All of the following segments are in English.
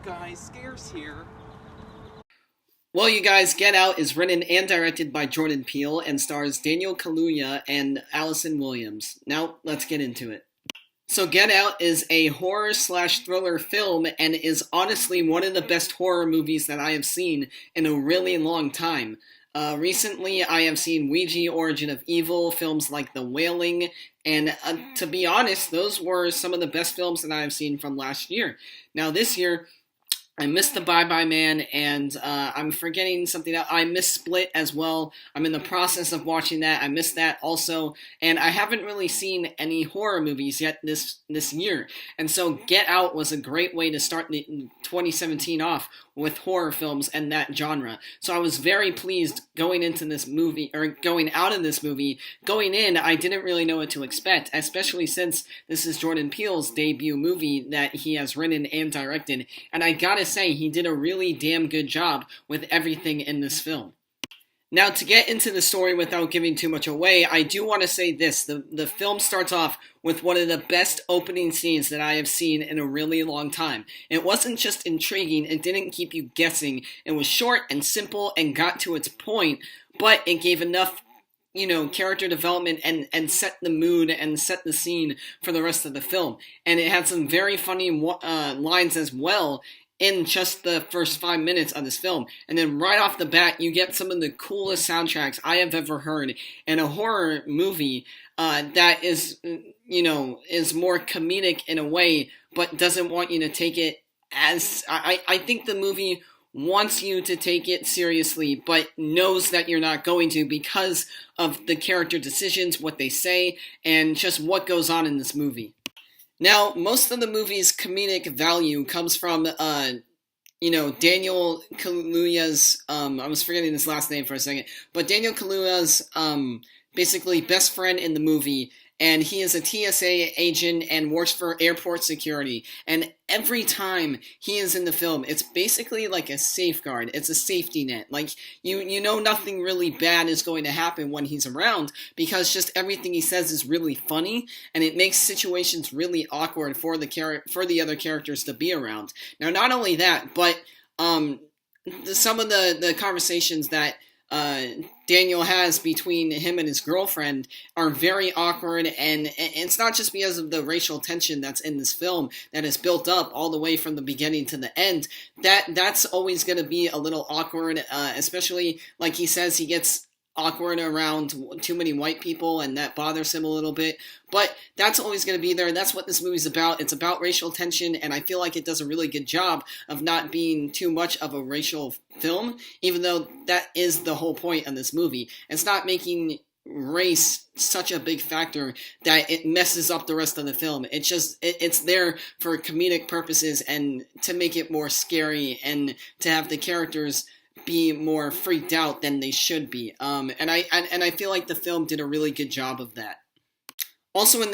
Hey guys, Scares here. Well, you guys, Get Out is written and directed by Jordan Peele and stars Daniel Kaluuya and Allison Williams. Now, let's get into it. So, Get Out is a horror slash thriller film and is honestly one of the best horror movies that I have seen in a really long time. Recently, I have seen Ouija Origin of Evil, films like The Wailing, and to be honest, those were some of the best films that I have seen from last year. Now, this year, I missed the Bye Bye Man, and I'm forgetting something else. I missed Split as well. I'm in the process of watching that. I missed that also, and I haven't really seen any horror movies yet this year. And so, Get Out was a great way to start the 2017 off with horror films and that genre. So I was very pleased going into this movie, or going out of this movie. Going in, I didn't really know what to expect, especially since this is Jordan Peele's debut movie that he has written and directed, and I gotta say, he did a really damn good job with everything in this film. Now, to get into the story without giving too much away, I do want to say this. The film starts off with one of the best opening scenes that I have seen in a really long time. It wasn't just intriguing, it didn't keep you guessing. It was short and simple and got to its point, but it gave enough character development and set the mood and set the scene for the rest of the film. And it had some very funny lines as well in just the first 5 minutes of this film. And then right off the bat, you get some of the coolest soundtracks I have ever heard in a horror movie that is more comedic in a way, but doesn't want you to take it as... I think the movie wants you to take it seriously, but knows that you're not going to because of the character decisions, what they say, and just what goes on in this movie. Now, most of the movie's comedic value comes from, Daniel Kaluuya's, I was forgetting his last name for a second, but Daniel Kaluuya's, basically best friend in the movie, and he is a TSA agent and works for airport security. And every time he is in the film, it's basically like a safeguard. It's a safety net. Like, you know nothing really bad is going to happen when he's around because just everything he says is really funny, and it makes situations really awkward for the other characters to be around. Now, not only that, but some of the conversations that Daniel has between him and his girlfriend are very awkward, and it's not just because of the racial tension that's in this film that is built up all the way from the beginning to the end. That's always going to be a little awkward, especially like he says he gets awkward around too many white people, and that bothers him a little bit. But that's always going to be there. That's what this movie's about. It's about racial tension, and I feel like it does a really good job of not being too much of a racial film, even though that is the whole point of this movie. It's not making race such a big factor that it messes up the rest of the film. It's there for comedic purposes and to make it more scary and to have the characters be more freaked out than they should be. And I feel like the film did a really good job of that. Also in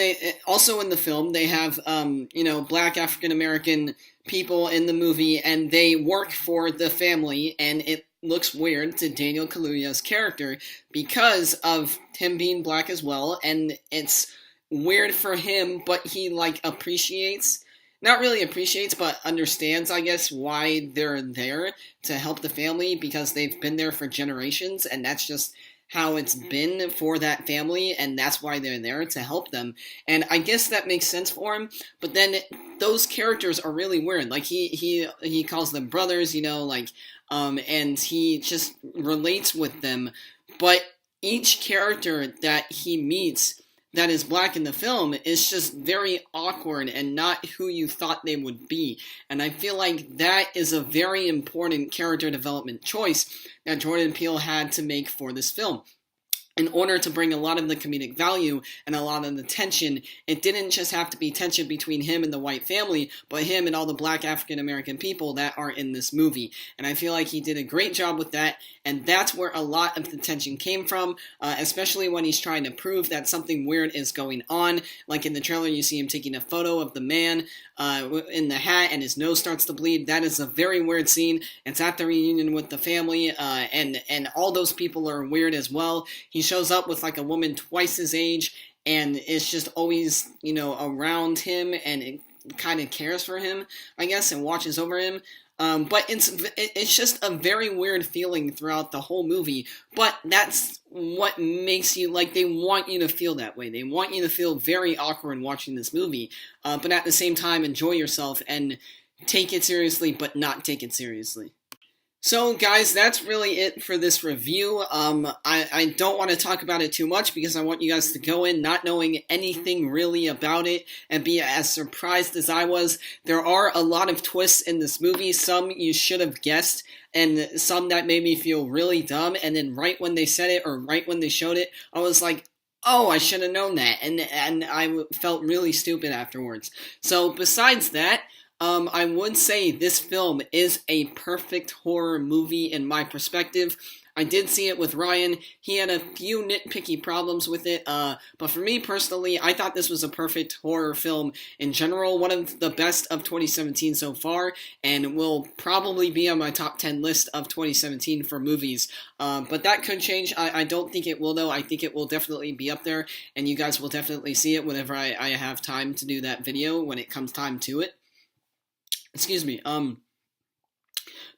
the film, they have Black African American people in the movie, and they work for the family, and it looks weird to Daniel Kaluuya's character because of him being black as well, and it's weird for him, but he not really appreciates, but understands, I guess, why they're there to help the family because they've been there for generations, and that's just how it's been for that family, and that's why they're there to help them. And I guess that makes sense for him, but then those characters are really weird. Like, he calls them brothers, and he just relates with them, but each character that he meets that is black in the film is just very awkward and not who you thought they would be. And I feel like that is a very important character development choice that Jordan Peele had to make for this film. In order to bring a lot of the comedic value and a lot of the tension, it didn't just have to be tension between him and the white family, but him and all the black African American people that are in this movie. And I feel like he did a great job with that, and that's where a lot of the tension came from, especially when he's trying to prove that something weird is going on. Like in the trailer, you see him taking a photo of the man in the hat, and his nose starts to bleed. That is a very weird scene. It's at the reunion with the family, and all those people are weird as well. He shows up with like a woman twice his age, and it's just always, around him, and kind of cares for him, I guess, and watches over him. But it's just a very weird feeling throughout the whole movie. But that's what makes you, like, they want you to feel that way. They want you to feel very awkward watching this movie, but at the same time enjoy yourself and take it seriously, but not take it seriously. So, guys, that's really it for this review. I don't want to talk about it too much because I want you guys to go in not knowing anything really about it and be as surprised as I was. There are a lot of twists in this movie. Some you should have guessed, and some that made me feel really dumb. And then right when they said it, or right when they showed it, I was like, oh, I should have known that. And I felt really stupid afterwards. So, besides that, I would say this film is a perfect horror movie in my perspective. I did see it with Ryan. He had a few nitpicky problems with it, but for me personally, I thought this was a perfect horror film in general, one of the best of 2017 so far, and will probably be on my top 10 list of 2017 for movies. But that could change. I don't think it will, though. I think it will definitely be up there, and you guys will definitely see it whenever I have time to do that video, when it comes time to it. Excuse me,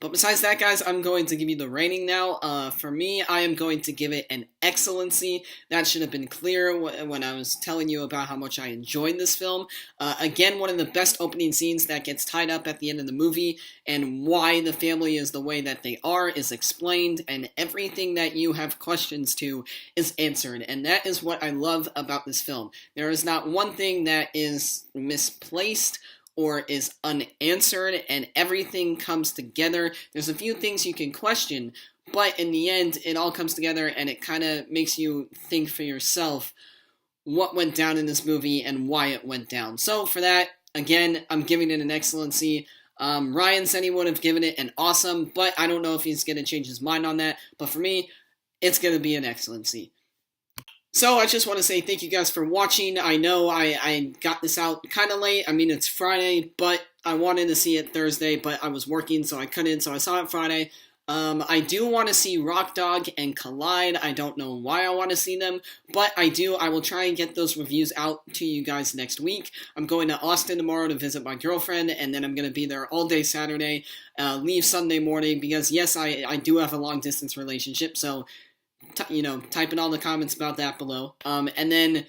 but besides that, guys, I'm going to give you the rating now. For me, I am going to give it an excellency. That should have been clear when I was telling you about how much I enjoyed this film. Again, one of the best opening scenes that gets tied up at the end of the movie, and why the family is the way that they are is explained, and everything that you have questions to is answered, and that is what I love about this film. There is not one thing that is misplaced or is unanswered, and everything comes together. There's a few things you can question, but in the end, it all comes together, and it kind of makes you think for yourself what went down in this movie and why it went down. So for that, again, I'm giving it an excellency. Ryan said he would have given it an awesome, but I don't know if he's going to change his mind on that. But for me, it's going to be an excellency. So I just want to say thank you guys for watching. I know I got this out kind of late. I mean, it's Friday, but I wanted to see it Thursday, but I was working, so I couldn't, so I saw it Friday. I do want to see Rock Dog and Collide. I don't know why I want to see them, but I do. I will try and get those reviews out to you guys next week. I'm going to Austin tomorrow to visit my girlfriend, and then I'm going to be there all day Saturday, leave Sunday morning, because yes, I do have a long-distance relationship, so type in all the comments about that below. And then,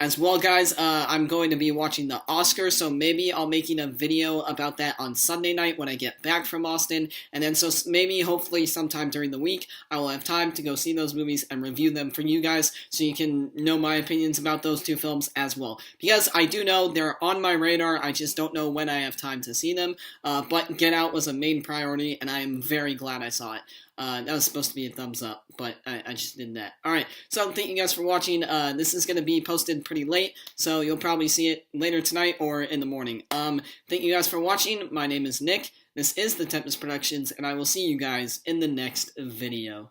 as well, guys, I'm going to be watching the Oscars, so maybe I'll making a video about that on Sunday night when I get back from Austin, and then so maybe, hopefully, sometime during the week, I will have time to go see those movies and review them for you guys, so you can know my opinions about those two films as well. Because I do know they're on my radar, I just don't know when I have time to see them, but Get Out was a main priority, and I am very glad I saw it. That was supposed to be a thumbs up, but I just did that. Alright, so thank you guys for watching. This is going to be posted pretty late, so you'll probably see it later tonight or in the morning. Thank you guys for watching. My name is Nick. This is The Tempest Productions, and I will see you guys in the next video.